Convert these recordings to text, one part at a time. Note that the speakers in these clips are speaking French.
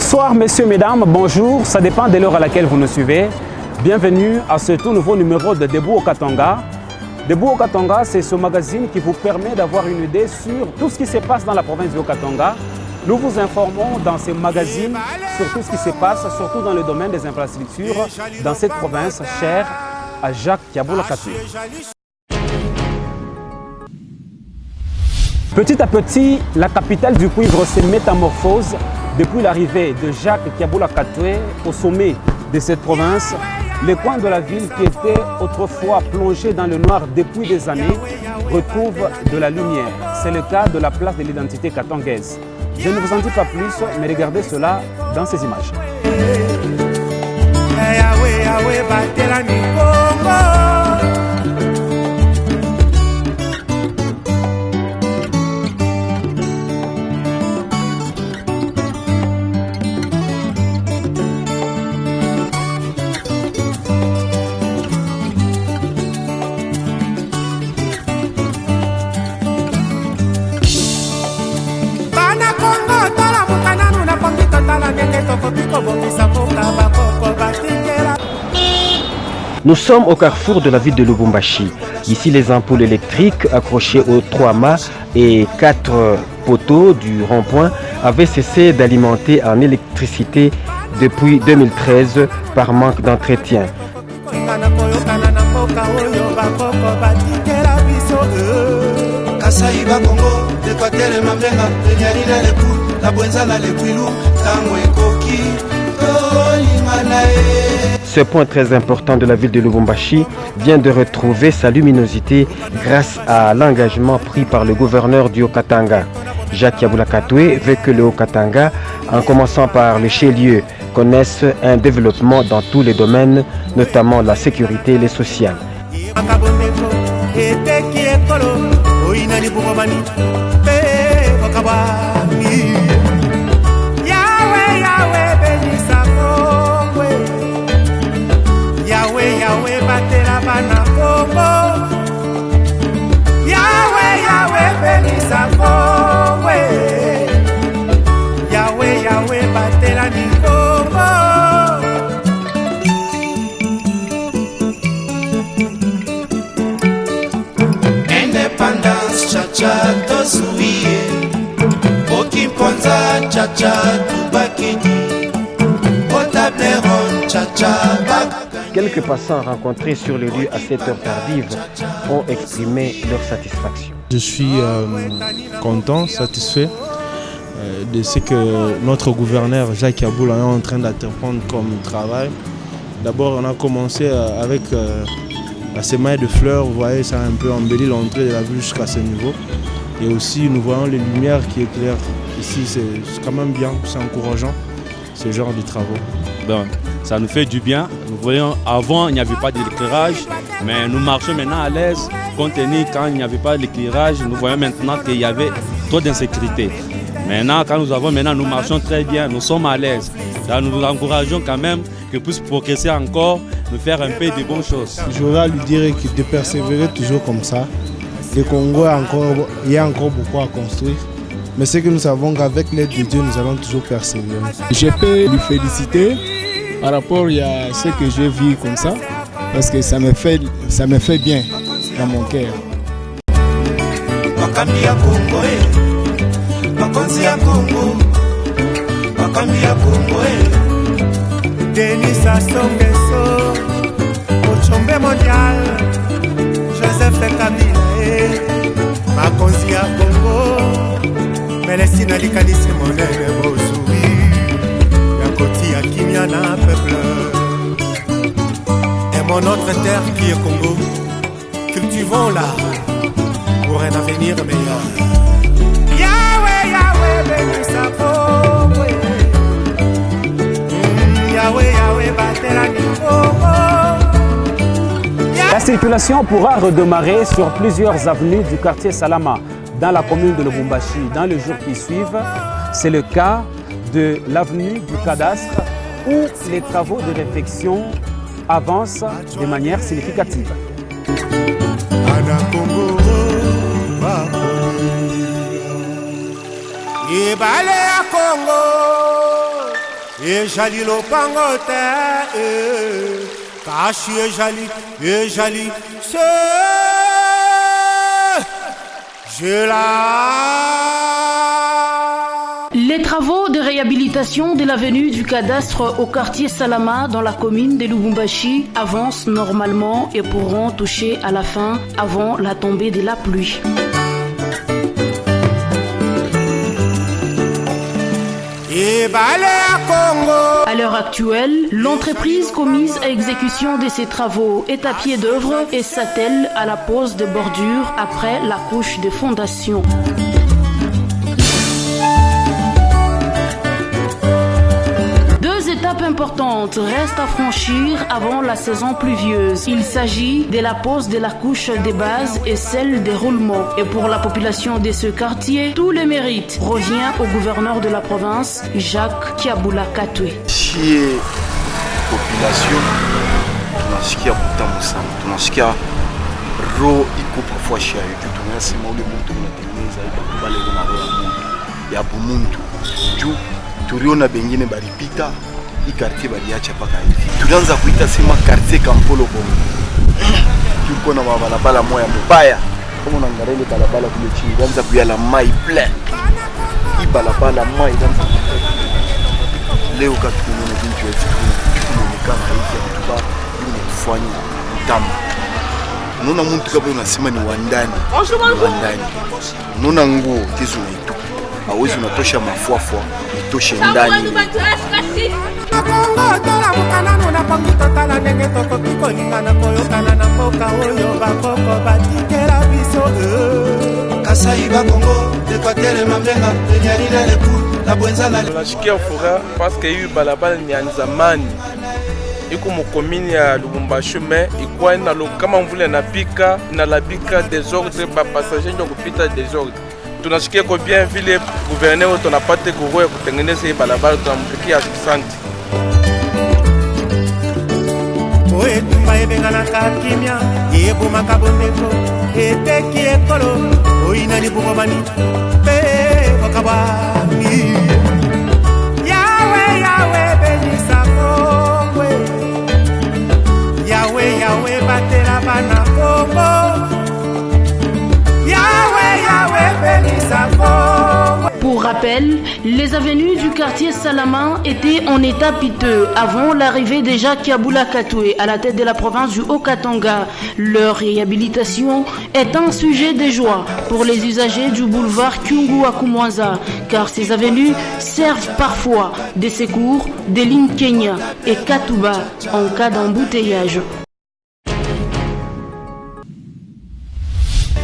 Bonsoir messieurs, mesdames, bonjour, ça dépend de l'heure à laquelle vous nous suivez. Bienvenue à ce tout nouveau numéro de Debout au Katanga. Debout au Katanga, c'est ce magazine qui vous permet d'avoir une idée sur tout ce qui se passe dans la province du Katanga. Nous vous informons dans ces magazines sur tout ce qui se passe, surtout dans le domaine des infrastructures, dans cette province chère à Jacques Kiaboula Katoué. Petit à petit, la capitale du cuivre se métamorphose depuis l'arrivée de Jacques Kiaboula Katoué au sommet de cette province. Les coins de la ville qui étaient autrefois plongés dans le noir depuis des années retrouvent de la lumière. C'est le cas de la place de l'identité katangaise. Je ne vous en dis pas plus, mais regardez cela dans ces images. Nous sommes au carrefour de la ville de Lubumbashi. Ici, les ampoules électriques accrochées aux 3 mâts et 4 poteaux du rond-point avaient cessé d'alimenter en électricité depuis 2013 par manque d'entretien. Ce point très important de la ville de Lubumbashi vient de retrouver sa luminosité grâce à l'engagement pris par le gouverneur du Haut-Katanga. Jacques Kiaboula Katoué veut que le Haut-Katanga, en commençant par le chef-lieu, connaisse un développement dans tous les domaines, notamment la sécurité et les sociales. Quelques passants rencontrés sur le lieu à cette heure tardive ont exprimé leur satisfaction. Je suis content, satisfait de ce que notre gouverneur Jacques Kiaboula est en train d'entreprendre comme travail. D'abord, on a commencé avec la semaille de fleurs. Vous voyez, ça a un peu embelli l'entrée de la ville jusqu'à ce niveau. Et aussi, nous voyons les lumières qui éclairent ici. C'est quand même bien, c'est encourageant, ce genre de travaux. Bon, ça nous fait du bien. Nous voyons, avant, il n'y avait pas d'éclairage, mais nous marchons maintenant à l'aise. Compte tenu quand il n'y avait pas d'éclairage, nous voyons maintenant qu'il y avait trop d'insécurité. Maintenant, quand nous marchons très bien, nous sommes à l'aise. Nous nous encourageons quand même que puisse progresser encore, nous faire un peu de bonnes choses. Je voudrais lui dire de persévérer toujours comme ça. Le Congo, il y a encore beaucoup à construire. Mais c'est que nous savons qu'avec l'aide de Dieu, nous allons toujours persévérer. Je peux lui féliciter par rapport à ce que je vis comme ça, parce que ça me fait bien dans mon cœur. Denis Sassou Nguesso, Ochombe Mondial, Joseph Kabila, Makonzi ya Congo, Melesina Likanisi Monene Bozui, Yakoti ya Kimia na peuple. Et mon autre terre qui est Congo, cultivons-la pour un avenir meilleur. Yahweh, Yahweh, béni sa Congo. La circulation pourra redémarrer sur plusieurs avenues du quartier Salama dans la commune de Lubumbashi dans les jours qui suivent. C'est le cas de l'avenue du cadastre où les travaux de réfection avancent de manière significative. Ejali lopangote, kashi ejali, je la. Les travaux de réhabilitation de l'avenue du cadastre au quartier Salama dans la commune de Lubumbashi avancent normalement et pourront toucher à la fin avant la tombée de la pluie. À l'heure actuelle, l'entreprise commise à exécution de ces travaux est à pied d'œuvre et s'attelle à la pose de bordure après la couche de fondation. Deux étapes importantes restent à franchir avant la saison pluvieuse. Il s'agit de la pose de la couche des bases et celle des roulements. Et pour la population de ce quartier, tout le mérite revient au gouverneur de la province, Jacques Kiabula Katwe. Chie population, tunasikia mutamu sana, tunasikia roho iko parfois shia yetu, tunasema ule mtu unatengeneza hivi pale kuna roho ya bumuntu juu tuliona bengine baripita hii quartier baliacha paka hivi. Tulianza kuita sema quartier Kampolo Bongo. Tuko na barabara moya mbaya. Kama unaangalia ile barabara kule chini, tulianza kuyala mai black. Hii barabara mai tulianza leo katukuona binti wetu tunaonekana hivi kutuba ili kufanya mtamu. Unaona mtu kama unasema ni wandani. Wandani. Unaona nguo tizo yetu. Hawezi unatosha mafuafua, itoshe ndani. Tunashikia furaha parce que hii balabala ni ya zamani. Iko mkomini ya Lubumbashi mais iko na kama mvule napika na labika desordre ba passager ndio kupita desordre. Tunashikia kwa bien vile gouverneur tunapata kuroa ya kutengeneza hii barabara, tunampikia asante. Oe tumba ebengana kakimia yebo makabondeko eteki ekolo oina ni bugomani pe okabani Yawe benisa kongwe Yawe batela bana kongo Pour rappel, les avenues du quartier Salama étaient en état piteux avant l'arrivée de Jacques Kiabula Katwe à la tête de la province du Haut-Katanga. Leur réhabilitation est un sujet de joie pour les usagers du boulevard Kyungu à Kumwanza, car ces avenues servent parfois de secours des lignes Kenya et Katuba en cas d'embouteillage.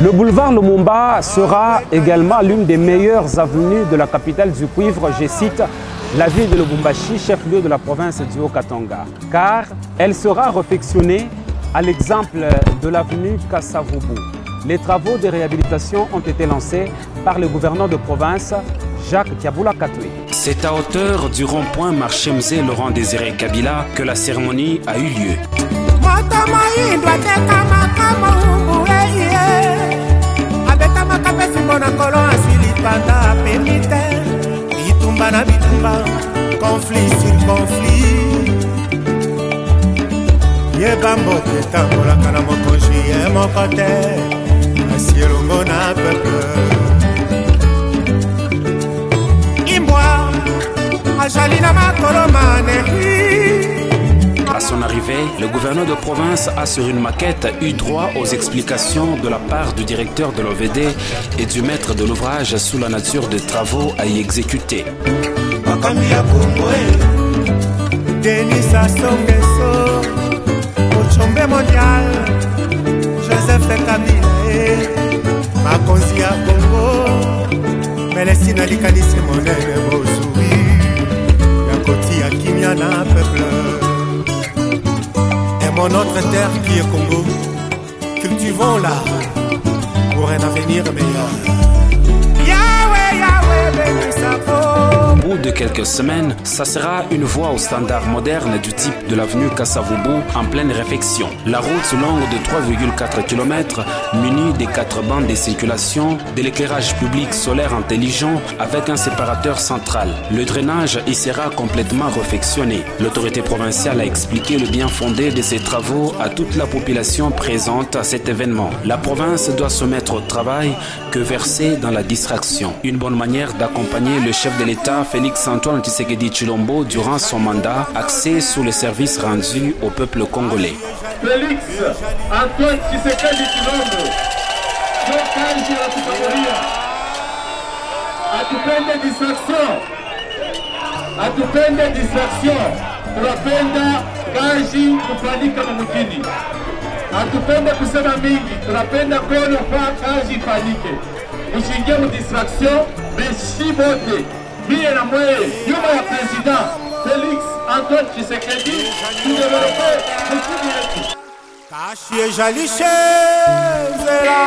Le boulevard Lumumba sera également l'une des meilleures avenues de la capitale du cuivre, je cite la ville de Lubumbashi, chef-lieu de la province du Haut-Katanga, car elle sera réfectionnée à l'exemple de l'avenue Kassavubu. Les travaux de réhabilitation ont été lancés par le gouverneur de province, Jacques Kiabula Katwe. C'est à hauteur du rond-point Marchemze Laurent Désiré Kabila que la cérémonie a eu lieu. Conflit sur conflit Yebambo tetambola kana mokonji ye mokote Asielongo na peuple Imboa Ajalina makolomane. À son arrivée, le gouverneur de province a sur une maquette eu droit aux explications de la part du directeur de l'OVD et du maître de l'ouvrage sous la nature des travaux à y exécuter. Denis Sassongeso, Ochombe Mondial, Joseph Kabila, Makonzi à Congo, Melesina Likanisi Monene Bozui, Yakoti Akimiana Peuple. Et mon autre terre qui est Congo, cultivons là pour un avenir meilleur. Yahweh, Yahweh, béni sa peau. bout de quelques semaines, ça sera une voie aux standards modernes du type de l'avenue Kassavubu en pleine réfection. La route longue de 3,4 km, munie des 4 bandes de circulation, de l'éclairage public solaire intelligent avec un séparateur central. Le drainage y sera complètement réfectionné. L'autorité provinciale a expliqué le bien fondé de ces travaux à toute la population présente à cet événement. La province doit se mettre au travail que verser dans la distraction. Une bonne manière d'accompagner le chef de l'État, Félix-Antoine Tshisekedi Tshilombo, durant son mandat, axé sur les services rendus au peuple congolais. Félix-Antoine Tshisekedi Tshilombo, kazi anatukamulia, atupende distraction, tunapenda kazi kufanyika mjini. Hatupende kusema mingi, tunapenda kwenu kazi ifanyike. Usiingie mu distraction, besi bote. Mie na mwe, nyuma ya president Félix-Antoine Tshisekedi, tudevelope mjini yetu. Kashi ejalishe zera.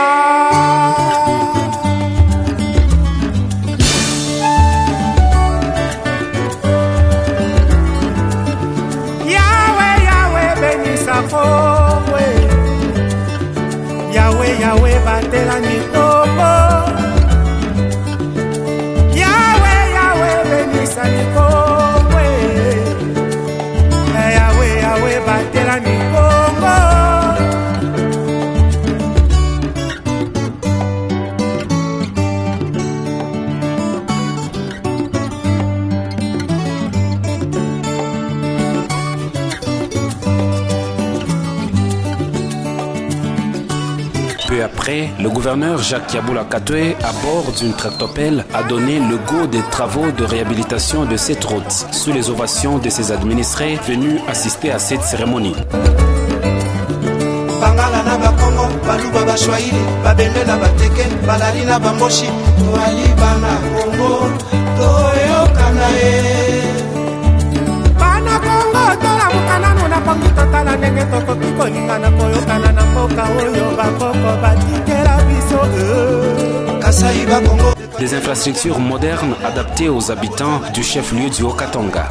Yahweh, benisa kongwe. Yahweh, batela mikoko. Yahweh, benisa mikongwe. Yahweh, batela mikongo. Peu après, le gouverneur Jacques Yabula Katwe, à bord d'une tractopelle, a donné le go des travaux de réhabilitation de cette route, sous les ovations de ses administrés venus assister à cette cérémonie. Des infrastructures modernes adaptées aux habitants du chef-lieu du Haut-Katanga.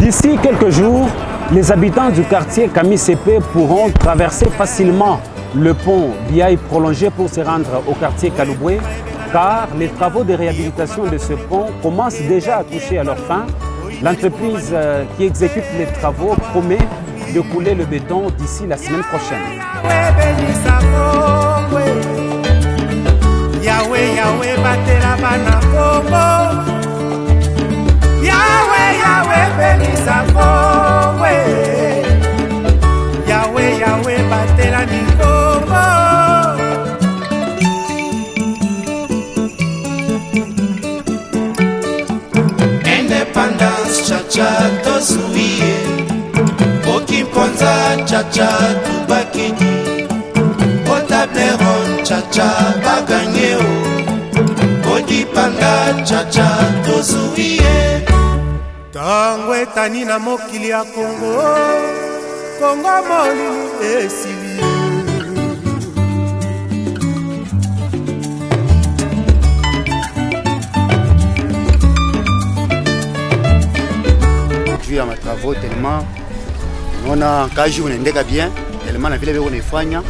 D'ici quelques jours, les habitants du quartier Kamisepe pourront traverser facilement le pont Biaï prolongé pour se rendre au quartier Kalouboué, car les travaux de réhabilitation de ce pont commencent déjà à toucher à leur fin. L'entreprise qui exécute les travaux promet de couler le béton d'ici la semaine prochaine. Yahweh, batela bana Congo. Yahweh, benisa Congo. Yahweh, batela mikongo. Independence chacha tozuie. Okimponza chacha tubakini. Otableron chacha baganyeo. Odipanga chacha tozuie. Tango etani na mokili ya Congo. Congo molulu esili. Vu à mes travaux tellement on a kazi unaendeka bien tellement na vile vile unafanya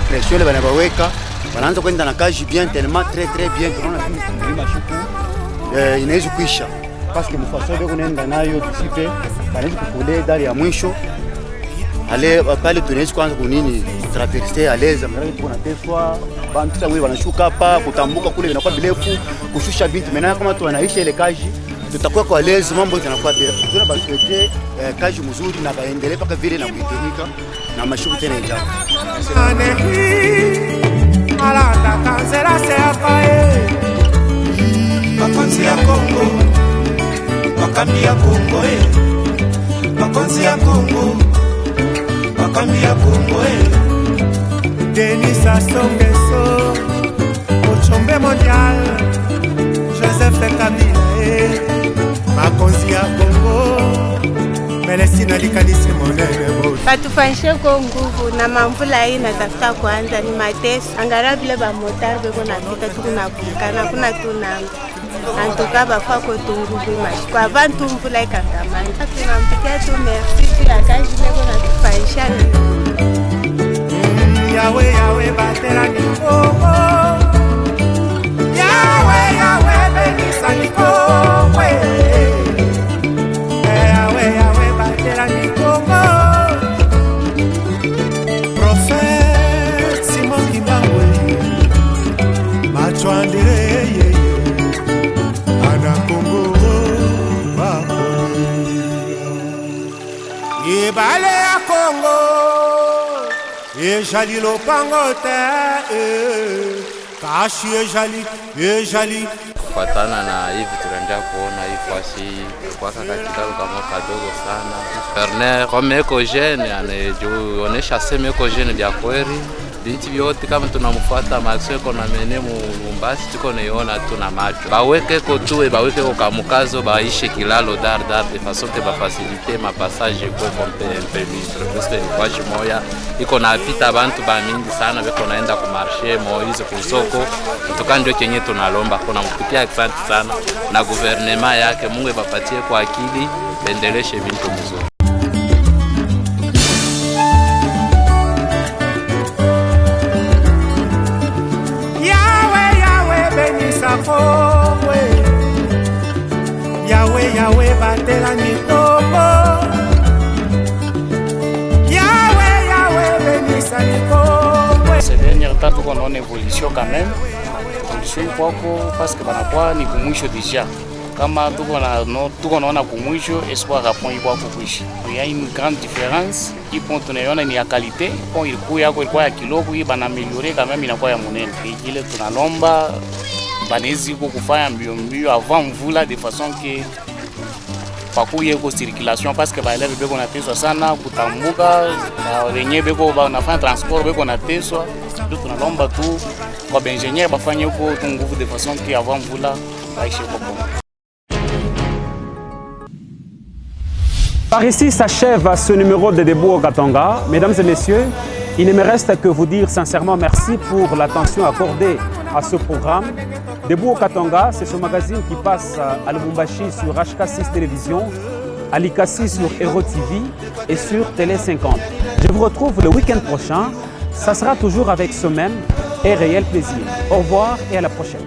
pression bana baweka wanaanza kwenda na kazi bien tellement très bien tunaona hivi mashuku inaweza kuisha parce que mfaso beko unaenda nayo tusipe banaweza kukule dari ya mwisho ale pale tunaweza kwanza kunini traverser à l'aise mara kuna teswa bantu tangu wanashuka hapa kutambuka kule inakuwa bilefu kushusha binti mena kama tu wanaishi ile kazi tutakuwa kwa lezi mambo yanakuwa bila. Tunabaswete kazi mzuri na baendelee paka vile na kuitumika na mashughuli tena ijayo. Alanda kanzela sekae. Makonzi ya Kongo. Makambi ya Kongo Makonzi ya Kongo. Makambi ya Kongo Denis Sassou-Nguesso. Ochombe mondial. Joseph Kabila Makonzi ya Kongo. Celestina likanisi monene bo. Batufanishe kwa nguvu na mamvula hii natafuta kuanza ni mateso. Angalau vile ba motar beko napita tukunakukana kuna tunanga. Antoka bafa ko tunguvu mashi. Kwa vantu mvula ikangamani. Tunampikia tu merci tu ya kazi beko natufanisha. Yawe yawe batela nikoko. Yawe yawe benisa nikoko. Yawe yawe batela nikoko. Prophète Simon Kimbangwe. Machwandere Ana Congo Ibale ya Congo. Ejali lopango te kashi ejali kufatana na hivi tunaendelea kuona hii fasi kwa katika kama kadogo sana. Bernard kama eko jeune anajionyesha sema eko jeune vya kweli. Binti vyote kama tunamfuata Maxwell kona mene mu Lumbasi tuko naiona tuna macho. Baweke ko tuwe baweke ko kamukazo baishe kilalo dar de façon que ba faciliter ma passage ko permis. Parce que kwa moya iko na pita bantu ba mingi sana beko naenda ku marché Moise ku soko. Tuka ndio kenye tunalomba kuna mpikia asante sana na gouvernement yake Mungu bapatie kwa akili bendeleshe bintu mzuri. Yawe yawe batela nikoko. Yawe yawe benisa nikoko. Ces derniers temps on a une évolution quand même. Évolution kwako parce que banakuwa ni kumwisho deja. Kama tuko naona kumwisho espoir apon kwako kuishi. Il y a une grande différence. Ipo tunaiona ni ya qualité. Bon ilikuwa ya kidogo hii bana améliorer quand même inakuwa ya munene. Ile tunalomba banezi kufanya mbio avant mvula de façon que pakuye ko circulation parce que baelewe beko nateswa sana kutambuka wenye beko banafanya transport beko nateswa. Ndio tunalomba tu kwa ingénieur bafanye huko nguvu de façon que avant mvula baishe kwa. Par ici s'achève ce numéro de Debout au Katanga. Mesdames et messieurs, il ne me reste que vous dire sincèrement merci pour l'attention accordée à ce programme. Debout au Katanga, c'est ce magazine qui passe à Lubumbashi sur HK6 Télévision, à Likasi sur Hero TV et sur Télé 50. Je vous retrouve le week-end prochain. Ça sera toujours avec ce même et réel plaisir. Au revoir et à la prochaine.